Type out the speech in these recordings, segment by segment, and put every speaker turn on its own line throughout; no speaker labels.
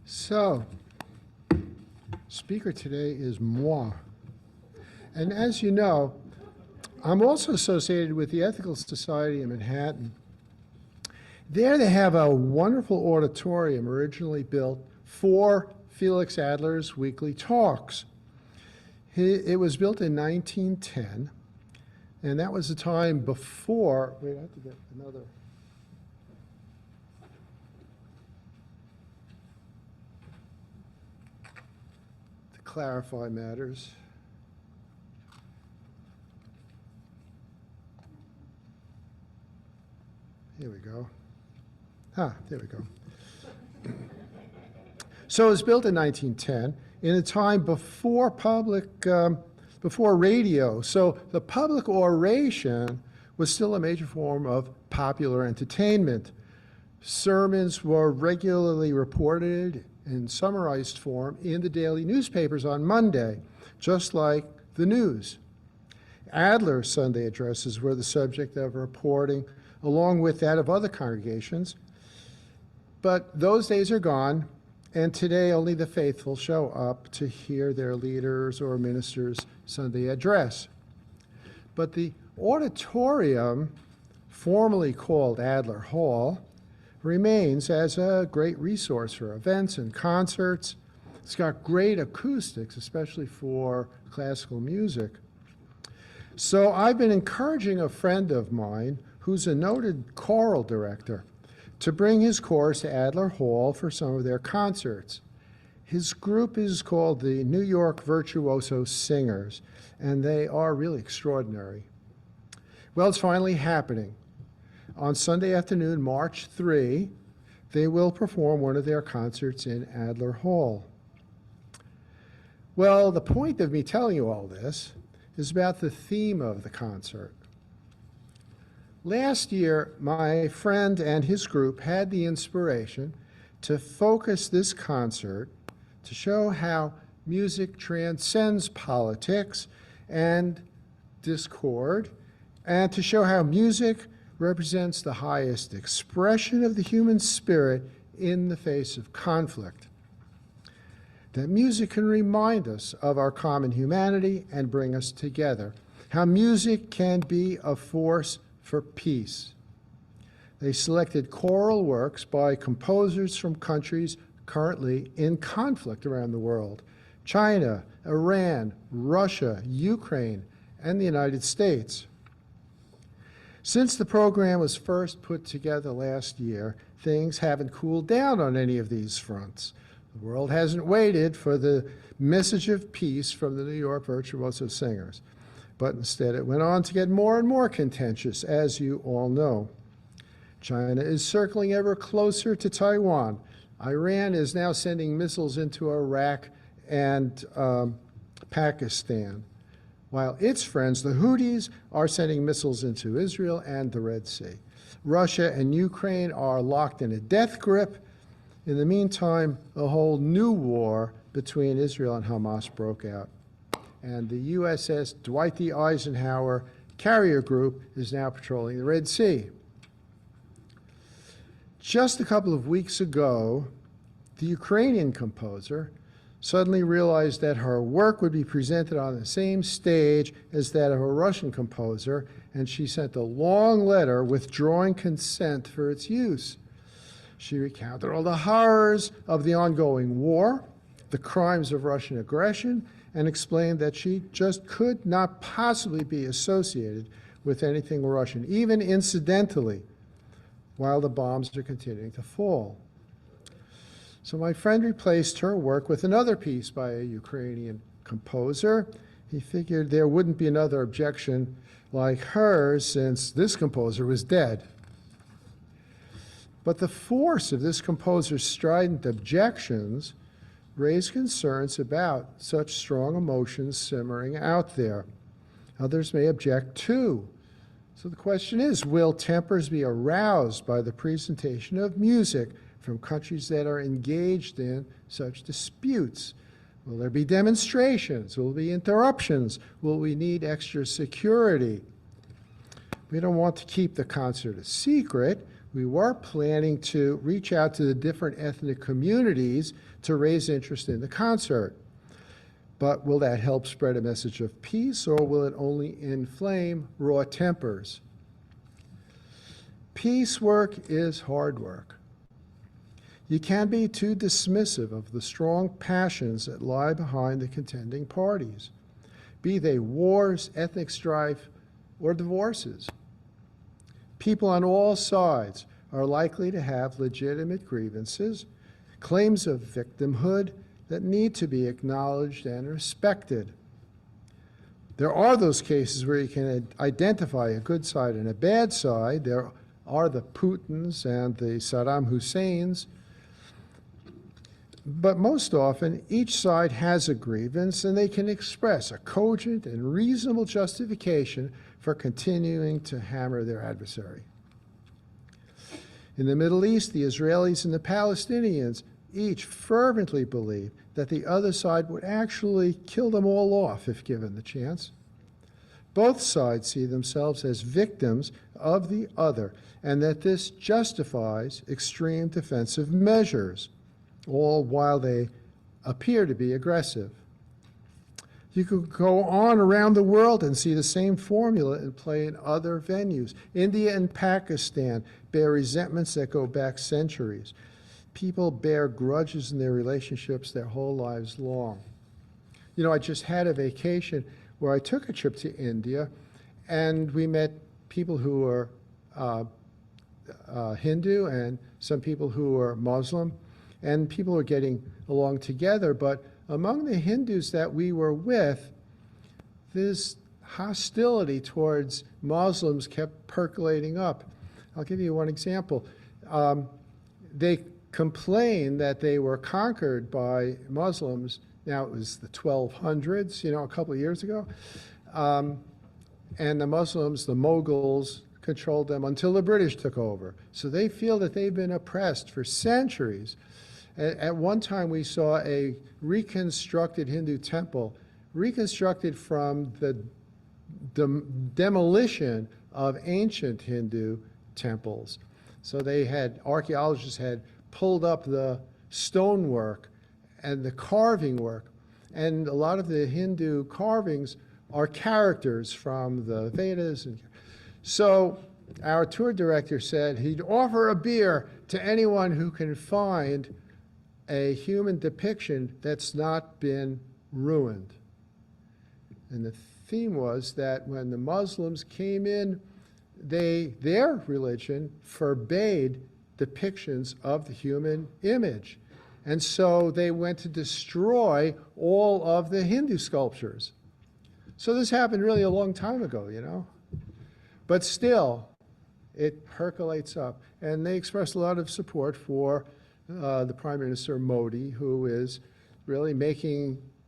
So, speaker today is moi. And as you know, I'm also associated with the Ethical Society in Manhattan. There they have a wonderful auditorium originally built for Felix Adler's weekly talks. It was built in 1910, and that was the time before, wait, I have to get another. To clarify matters. Here we go. There we go. So it was built in 1910 in a time before before radio. So the public oration was still a major form of popular entertainment. Sermons were regularly reported in summarized form in the daily newspapers on Monday, just like the news. Adler's Sunday addresses were the subject of reporting, along with that of other congregations. But those days are gone, and today only the faithful show up to hear their leaders or ministers' Sunday address. But the auditorium, formerly called Adler Hall, remains as a great resource for events and concerts. It's got great acoustics, especially for classical music. So I've been encouraging a friend of mine who's a noted choral director to bring his chorus to Adler Hall for some of their concerts. His group is called the New York Virtuoso Singers, and they are really extraordinary. Well, it's finally happening. On Sunday afternoon, March 3, they will perform one of their concerts in Adler Hall. Well, the point of me telling you all this is about the theme of the concert. Last year, my friend and his group had the inspiration to focus this concert to show how music transcends politics and discord, and to show how music represents the highest expression of the human spirit in the face of conflict. That music can remind us of our common humanity and bring us together. How music can be a force for peace. They selected choral works by composers from countries currently in conflict around the world: China, Iran, Russia, Ukraine, and the United States. Since the program was first put together last year, things haven't cooled down on any of these fronts. The world hasn't waited for the message of peace from the New York Virtuoso Singers, but instead it went on to get more and more contentious, as you all know. China is circling ever closer to Taiwan. Iran is now sending missiles into Iraq and Pakistan, while its friends, the Houthis, are sending missiles into Israel and the Red Sea. Russia and Ukraine are locked in a death grip. In the meantime, a whole new war between Israel and Hamas broke out, and the USS Dwight D. Eisenhower carrier group is now patrolling the Red Sea. Just a couple of weeks ago, the Ukrainian composer suddenly realized that her work would be presented on the same stage as that of a Russian composer, and she sent a long letter withdrawing consent for its use. She recounted all the horrors of the ongoing war, the crimes of Russian aggression, and explained that she just could not possibly be associated with anything Russian, even incidentally, while the bombs are continuing to fall. So my friend replaced her work with another piece by a Ukrainian composer. He figured there wouldn't be another objection like hers since this composer was dead. But the force of this composer's strident objections raised concerns about such strong emotions simmering out there. Others may object too. So the question is, will tempers be aroused by the presentation of music from countries that are engaged in such disputes? Will there be demonstrations? Will there be interruptions? Will we need extra security? We don't want to keep the concert a secret. We were planning to reach out to the different ethnic communities to raise interest in the concert. But will that help spread a message of peace, or will it only inflame raw tempers? Peace work is hard work. You can't be too dismissive of the strong passions that lie behind the contending parties, be they wars, ethnic strife, or divorces. People on all sides are likely to have legitimate grievances, claims of victimhood that need to be acknowledged and respected. There are those cases where you can identify a good side and a bad side. There are the Putins and the Saddam Husseins. But most often, each side has a grievance, and they can express a cogent and reasonable justification for continuing to hammer their adversary. In the Middle East, the Israelis and the Palestinians each fervently believe that the other side would actually kill them all off if given the chance. Both sides see themselves as victims of the other, and that this justifies extreme defensive measures, all while they appear to be aggressive. You could go on around the world and see the same formula in play in other venues. India and Pakistan bear resentments that go back centuries. People bear grudges in their relationships their whole lives long. You know, I just had a vacation where I took a trip to India, and we met people who were Hindu and some people who were Muslim, and people were getting along together. But among the Hindus that we were with, this hostility towards Muslims kept percolating up. I'll give you one example. They complained that they were conquered by Muslims. Now, it was the 1200s, you know, a couple of years ago. And the Muslims, the Mughals, controlled them until the British took over. So they feel that they've been oppressed for centuries. At one time, we saw a reconstructed Hindu temple, reconstructed from the demolition of ancient Hindu temples. So archaeologists had pulled up the stonework and the carving work. And a lot of the Hindu carvings are characters from the Vedas. So our tour director said he'd offer a beer to anyone who can find a human depiction that's not been ruined. And the theme was that when the Muslims came in, their religion forbade depictions of the human image. And so they went to destroy all of the Hindu sculptures. So this happened really a long time ago, you know. But still, it percolates up. And they expressed a lot of support for the Prime Minister Modi, who is really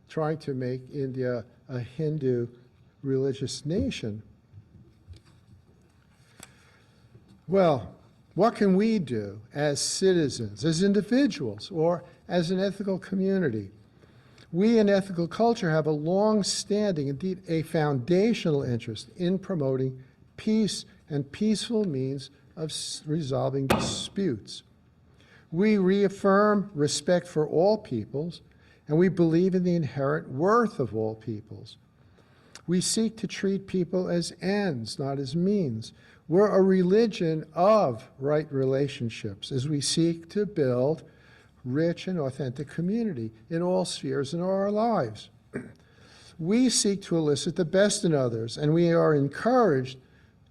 trying to make India a Hindu religious nation. Well, what can we do as citizens, as individuals, or as an ethical community? We in ethical culture have a long-standing, indeed a foundational interest in promoting peace and peaceful means of resolving disputes. We reaffirm respect for all peoples, and we believe in the inherent worth of all peoples. We seek to treat people as ends, not as means. We're a religion of right relationships as we seek to build rich and authentic community in all spheres in our lives. We seek to elicit the best in others, and we are encouraged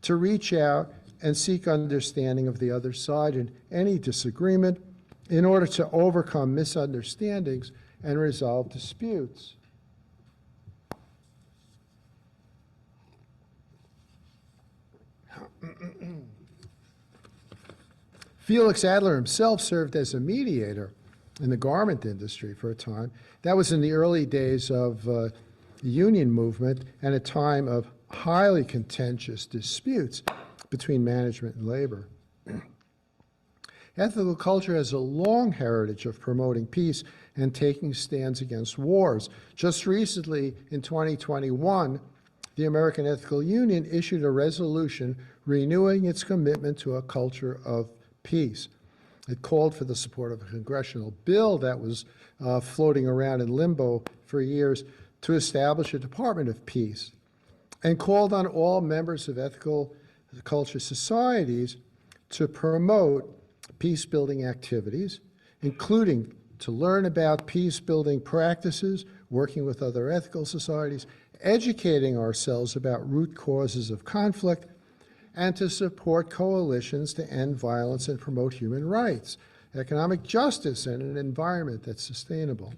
to reach out and seek understanding of the other side in any disagreement in order to overcome misunderstandings and resolve disputes. Felix Adler himself served as a mediator in the garment industry for a time. That was in the early days of the union movement and a time of highly contentious disputes between management and labor. Ethical culture has a long heritage of promoting peace and taking stands against wars. Just recently, in 2021, the American Ethical Union issued a resolution renewing its commitment to a culture of peace. It called for the support of a congressional bill that was floating around in limbo for years to establish a Department of Peace, and called on all members of ethical culture societies to promote peace-building activities, including to learn about peace-building practices, working with other ethical societies, educating ourselves about root causes of conflict, and to support coalitions to end violence and promote human rights, economic justice, and an environment that's sustainable.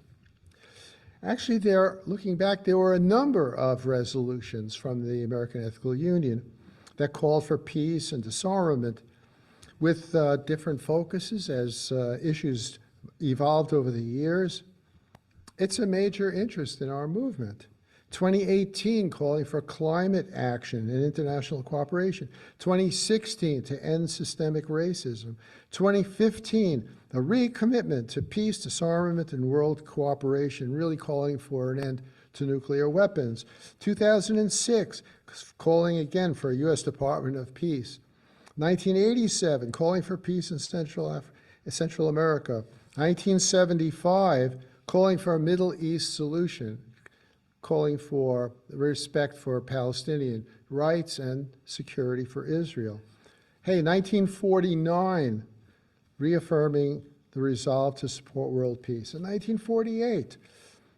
Actually, looking back, there were a number of resolutions from the American Ethical Union that called for peace and disarmament with different focuses as issues evolved over the years. It's a major interest in our movement. 2018 calling for climate action and international cooperation. 2016 to end systemic racism. 2015 a recommitment to peace, disarmament, and world cooperation, really calling for an end to nuclear weapons. 2006 calling again for a U.S. Department of Peace. 1987 calling for peace in Central America. 1975 calling for a Middle East solution, calling for respect for Palestinian rights and security for Israel. Hey, 1949, reaffirming the resolve to support world peace. In 1948,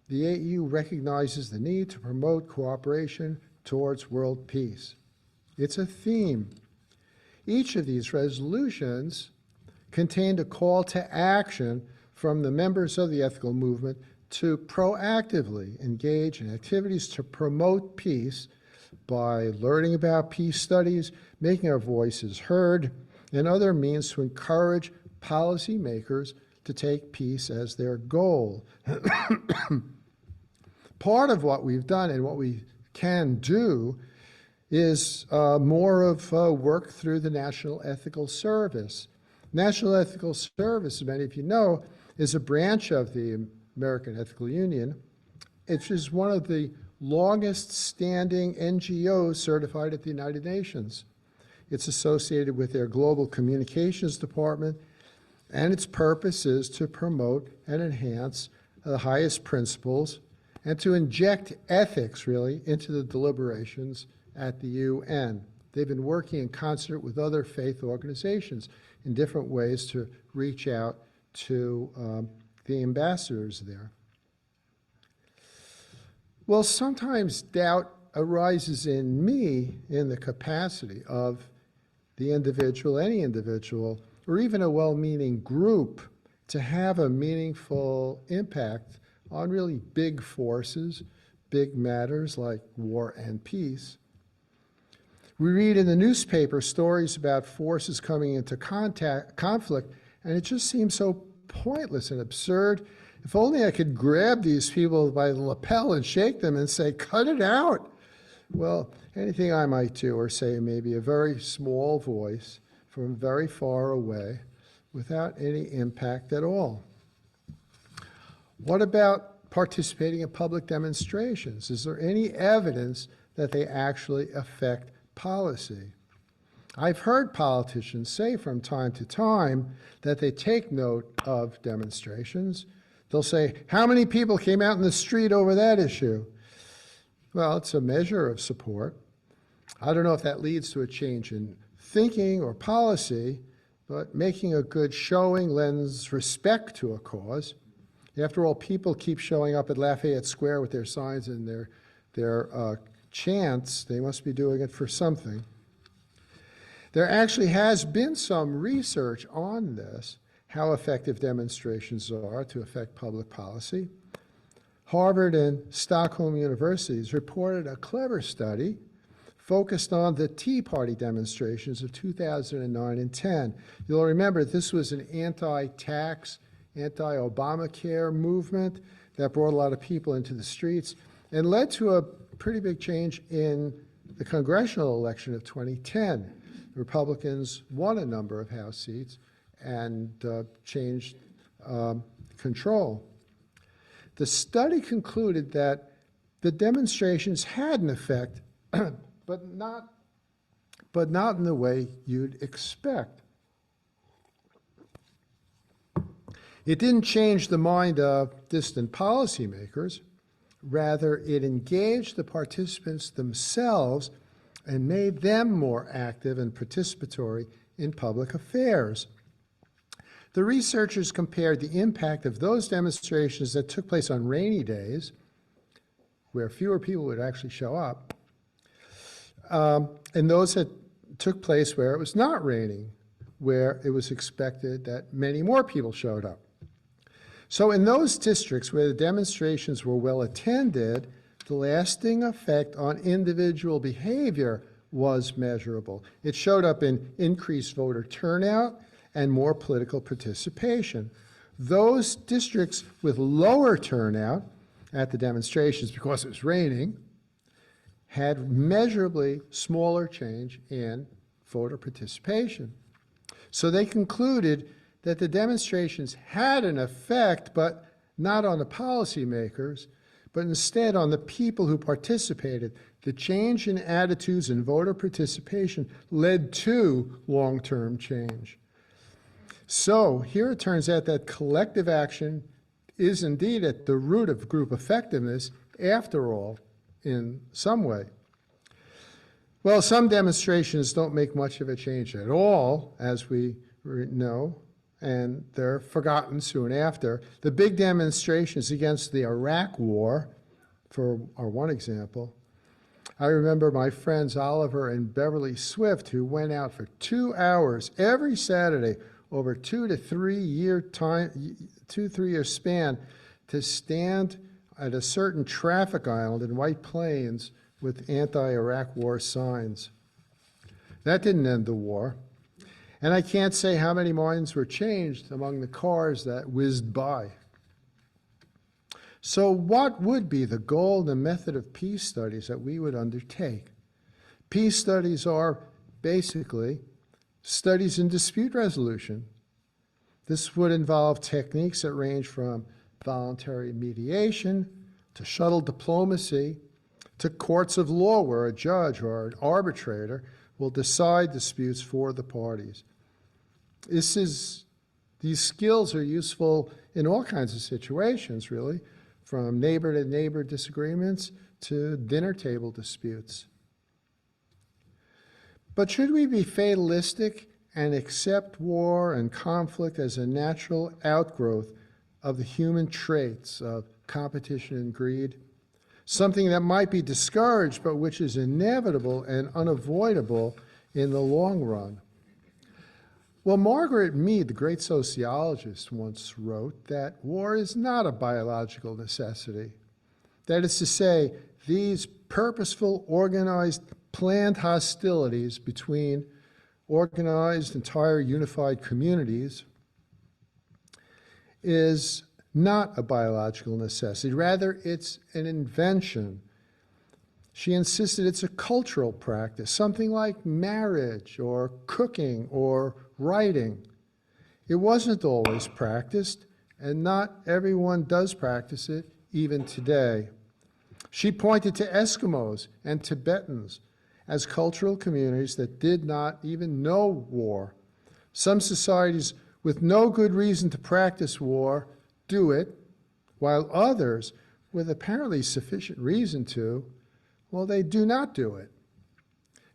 the AU recognizes the need to promote cooperation towards world peace. It's a theme. Each of these resolutions contained a call to action from the members of the ethical movement to proactively engage in activities to promote peace by learning about peace studies, making our voices heard, and other means to encourage policymakers to take peace as their goal. Part of what we've done and what we can do is more of work through the National Ethical Service. National Ethical Service, as many of you know, is a branch of the American Ethical Union. It is one of the longest standing NGOs certified at the United Nations. It's associated with their Global Communications Department, and its purpose is to promote and enhance the highest principles and to inject ethics, really, into the deliberations at the UN. They've been working in concert with other faith organizations in different ways to reach out to the ambassadors there. Well, sometimes doubt arises in me in the capacity of the individual, any individual, or even a well-meaning group to have a meaningful impact on really big forces, big matters like war and peace. We read in the newspaper stories about forces coming into conflict, and it just seems so pointless and absurd. If only I could grab these people by the lapel and shake them and say, cut it out. Well, anything I might do or say may be a very small voice from very far away without any impact at all. What about participating in public demonstrations? Is there any evidence that they actually affect policy? I've heard politicians say from time to time that they take note of demonstrations. They'll say, how many people came out in the street over that issue? Well, it's a measure of support. I don't know if that leads to a change in thinking or policy, but making a good showing lends respect to a cause. After all, people keep showing up at Lafayette Square with their signs and their chants. They must be doing it for something. There actually has been some research on this, how effective demonstrations are to affect public policy. Harvard and Stockholm universities reported a clever study focused on the Tea Party demonstrations of 2009 and 10. You'll remember this was an anti-tax, anti-Obamacare movement that brought a lot of people into the streets and led to a pretty big change in the congressional election of 2010. The Republicans won a number of House seats and changed control. The study concluded that the demonstrations had an effect, but not in the way you'd expect. It didn't change the mind of distant policymakers. Rather, it engaged the participants themselves and made them more active and participatory in public affairs. The researchers compared the impact of those demonstrations that took place on rainy days, where fewer people would actually show up, and those that took place where it was not raining, where it was expected that many more people showed up. So in those districts where the demonstrations were well attended, the lasting effect on individual behavior was measurable. It showed up in increased voter turnout and more political participation. Those districts with lower turnout at the demonstrations because it was raining had measurably smaller change in voter participation. So they concluded that the demonstrations had an effect, but not on the policymakers, but instead on the people who participated. The change in attitudes and voter participation led to long-term change. So here it turns out that collective action is indeed at the root of group effectiveness, after all, in some way. Well, some demonstrations don't make much of a change at all, as we know, and they're forgotten soon after. The big demonstrations against the Iraq War, for our one example, I remember my friends Oliver and Beverly Swift, who went out for 2 hours every Saturday over 2 to 3 year span to stand at a certain traffic island in White Plains with anti-Iraq war signs. That didn't end the war. And I can't say how many minds were changed among the cars that whizzed by. So what would be the goal and the method of peace studies that we would undertake? Peace studies are basically studies in dispute resolution. This would involve techniques that range from voluntary mediation to shuttle diplomacy to courts of law where a judge or an arbitrator will decide disputes for the parties. These skills are useful in all kinds of situations, really, from neighbor to neighbor disagreements to dinner table disputes. But should we be fatalistic and accept war and conflict as a natural outgrowth of the human traits of competition and greed? Something that might be discouraged, but which is inevitable and unavoidable in the long run. Well, Margaret Mead, the great sociologist, once wrote that war is not a biological necessity. That is to say, these purposeful, organized, planned hostilities between organized, entire, unified communities is not a biological necessity. Rather, it's an invention. She insisted it's a cultural practice, something like marriage or cooking or writing. It wasn't always practiced, and not everyone does practice it, even today. She pointed to Eskimos and Tibetans as cultural communities that did not even know war. Some societies with no good reason to practice war do it, while others, with apparently sufficient reason to, well, they do not do it.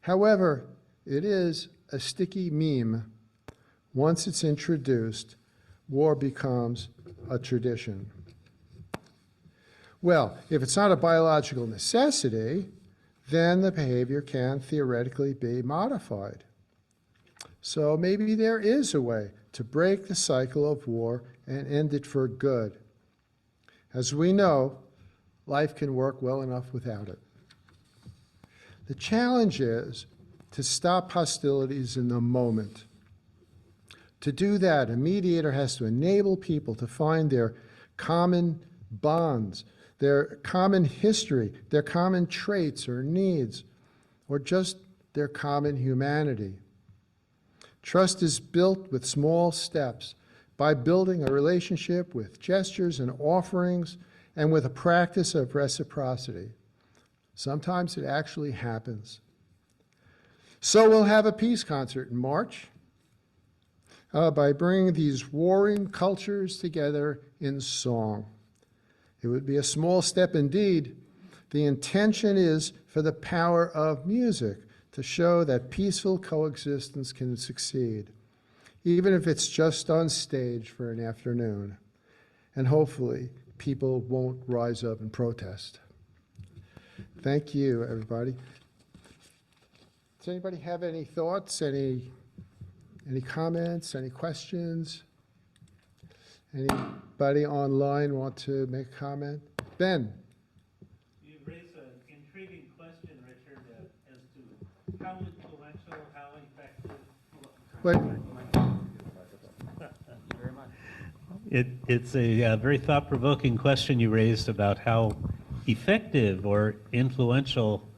However, it is a sticky meme. Once it's introduced, war becomes a tradition. Well, if it's not a biological necessity, then the behavior can theoretically be modified. So maybe there is a way to break the cycle of war and end it for good. As we know, life can work well enough without it. The challenge is to stop hostilities in the moment. To do that, a mediator has to enable people to find their common bonds, their common history, their common traits or needs, or just their common humanity. Trust is built with small steps by building a relationship with gestures and offerings and with a practice of reciprocity. Sometimes it actually happens. So we'll have a peace concert in March. by bringing these warring cultures together in song. It would be a small step indeed. The intention is for the power of music to show that peaceful coexistence can succeed, even if it's just on stage for an afternoon. And hopefully, people won't rise up and protest. Thank you, everybody. Does anybody have any thoughts, any comments, any questions? Anybody online want to make a comment? Ben?
You raise an intriguing question, Richard, as to how influential, how effective.
Wait.
It's a very thought-provoking question you raised about how effective or influential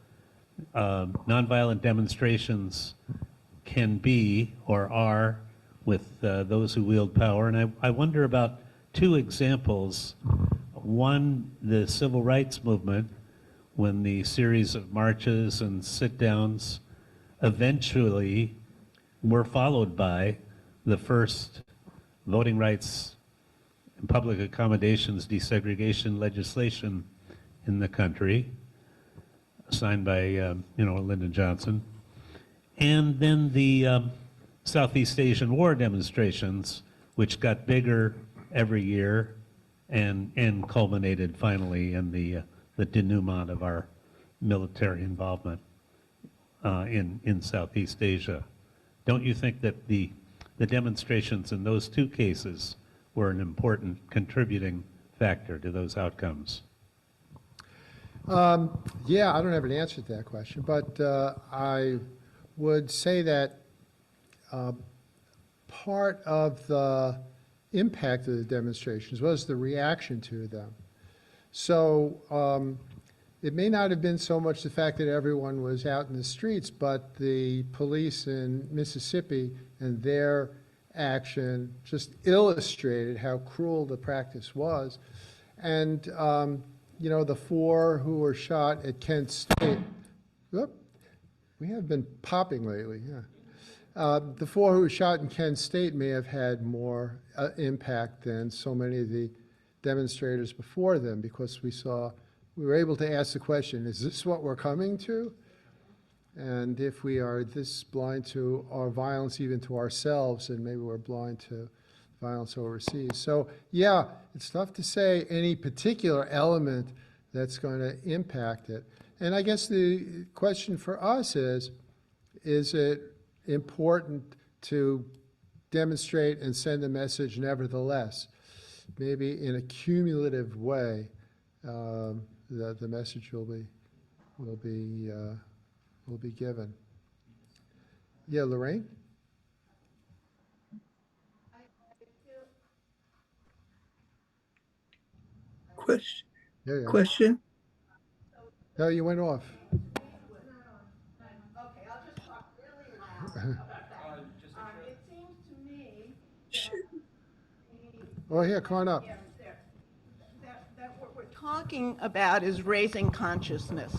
nonviolent demonstrations can be or are with those who wield power. And I wonder about two examples. One, the civil rights movement, when the series of marches and sit-downs eventually were followed by the first voting rights and public accommodations desegregation legislation in the country, signed by Lyndon Johnson, and then the Southeast Asian War demonstrations, which got bigger every year and culminated finally in the denouement of our military involvement in Southeast Asia. Don't you think that the demonstrations in those two cases were an important contributing factor to those outcomes?
Yeah, I don't have an answer to that question, but I would say that part of the impact of the demonstrations was the reaction to them. So it may not have been so much the fact that everyone was out in the streets, but the police in Mississippi and their action just illustrated how cruel the practice was. And the 4 who were shot at Kent State, we have been popping lately, yeah. The 4 who were shot in Kent State may have had more impact than so many of the demonstrators before them, because we were able to ask the question, is this what we're coming to? And if we are this blind to our violence, even to ourselves, then maybe we're blind to violence overseas. So yeah, it's tough to say any particular element that's going to impact it. And I guess the question for us is it important to demonstrate and send a message nevertheless? Maybe in a cumulative way, the message will be given. Yeah, Lorraine?
Question?
Yeah.
Question?
No, you went off.
Okay, I'll just talk really loud about that. It seems to me
Oh, here, come on up.
that what we're talking about is raising consciousness.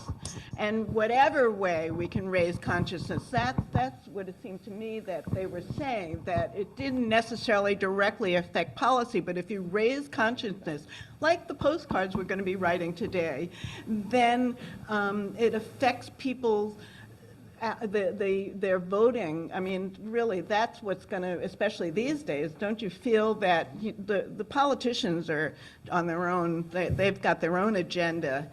And whatever way we can raise consciousness, that's what it seemed to me that they were saying, that it didn't necessarily directly affect policy, but if you raise consciousness, like the postcards we're going to be writing today, then it affects people's their voting. I mean, really, that's what's going to, especially these days, don't you feel that the politicians are on their own, they've got their own agenda,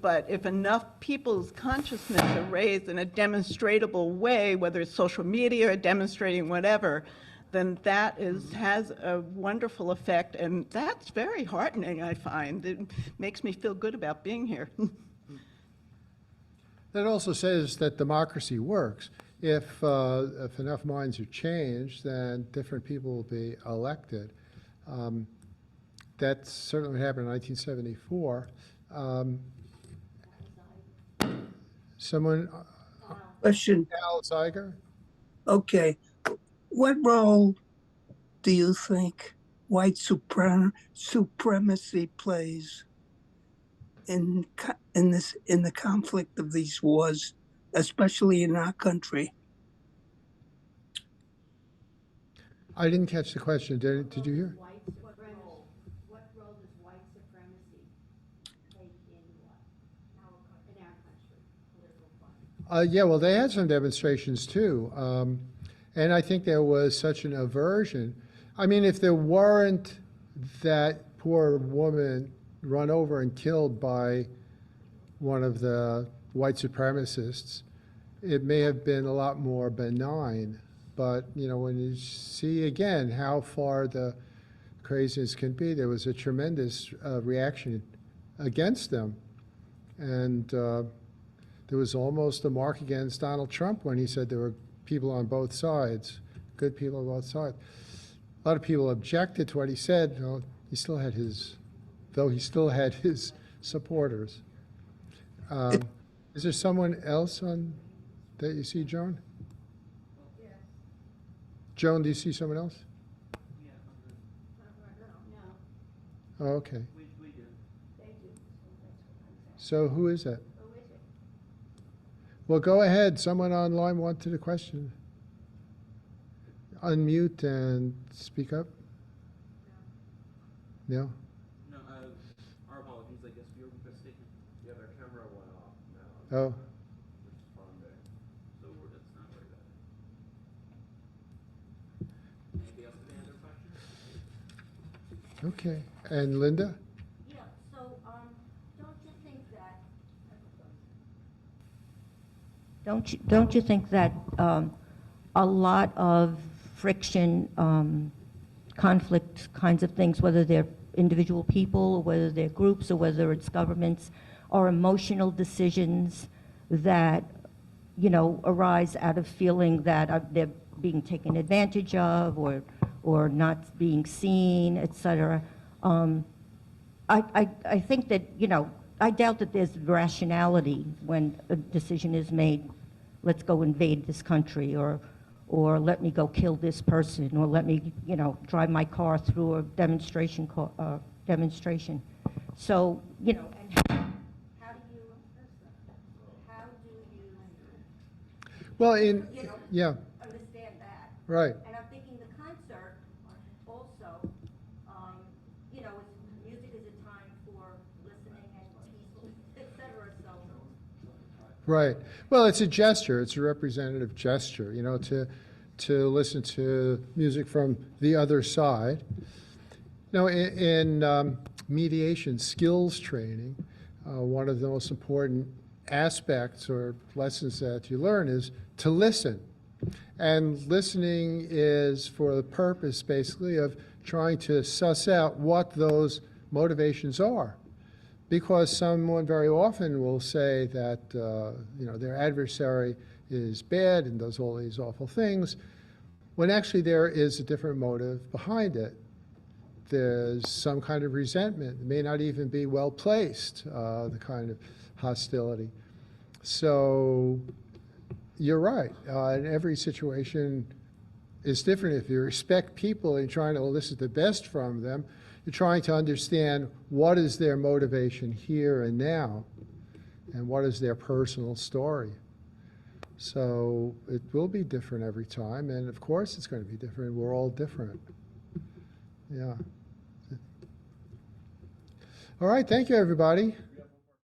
but if enough people's consciousness are raised in a demonstrable way, whether it's social media or demonstrating whatever, then that has a wonderful effect, and that's very heartening, I find. It makes me feel good about being here.
That also says that democracy works. If enough minds are changed, then different people will be elected. That certainly happened in 1974. Someone?
Question.
Al Zeiger?
Okay. What role do you think white supremacy plays in the conflict of these wars, especially in our country?
I didn't catch the question. Did you hear?
What role does white supremacy take in in our country, political climate?
Yeah, well, they had some demonstrations too. And I think there was such an aversion. I mean, if there weren't that poor woman run over and killed by one of the white supremacists, it may have been a lot more benign. But, you know, when you see again how far the craziness can be, there was a tremendous reaction against them. And there was almost a mark against Donald Trump when he said there were people on both sides, good people on both sides. A lot of people objected to what he said. You know, he still had his supporters. Is there someone else on that you see, Joan? Joan, do you see someone else?
No.
Oh, okay.
They do.
So who is that? Well, go ahead. Someone online wanted a question. Unmute and speak up. No?
No, our apologies. I guess we were mistaken. Yeah, their camera went off now.
Oh,
Responding. So that's not very bad. Anybody else have any other questions?
okay. And Linda?
Yeah, so, don't you think that a lot of friction, conflict kinds of things, whether they're individual people, or whether they're groups, or whether it's governments, are emotional decisions that, you know, arise out of feeling that they're being taken advantage of, or not being seen, et cetera. I think that, you know, I doubt that there's rationality when a decision is made, let's go invade this country, or let me go kill this person, or let me, you know, drive my car through a demonstration. So, you know, and how do you
Well,
you know,
yeah,
understand that?
right.
And I'm thinking the concert also, you know, music is a time for listening and peaceful, et cetera, so.
Right. Well, it's a gesture. It's a representative gesture, you know, to listen to music from the other side. You know, in mediation skills training, one of the most important aspects or lessons that you learn is to listen. And listening is for the purpose, basically, of trying to suss out what those motivations are. Because someone very often will say that you know, their adversary is bad and does all these awful things, when actually there is a different motive behind it. There's some kind of resentment. It may not even be well placed, the kind of hostility. So you're right. In every situation is different. If you respect people and trying to elicit the best from them, you're trying to understand what is their motivation here and now, and what is their personal story. So it will be different every time, and of course it's going to be different. We're all different. Yeah. All right, thank you, everybody.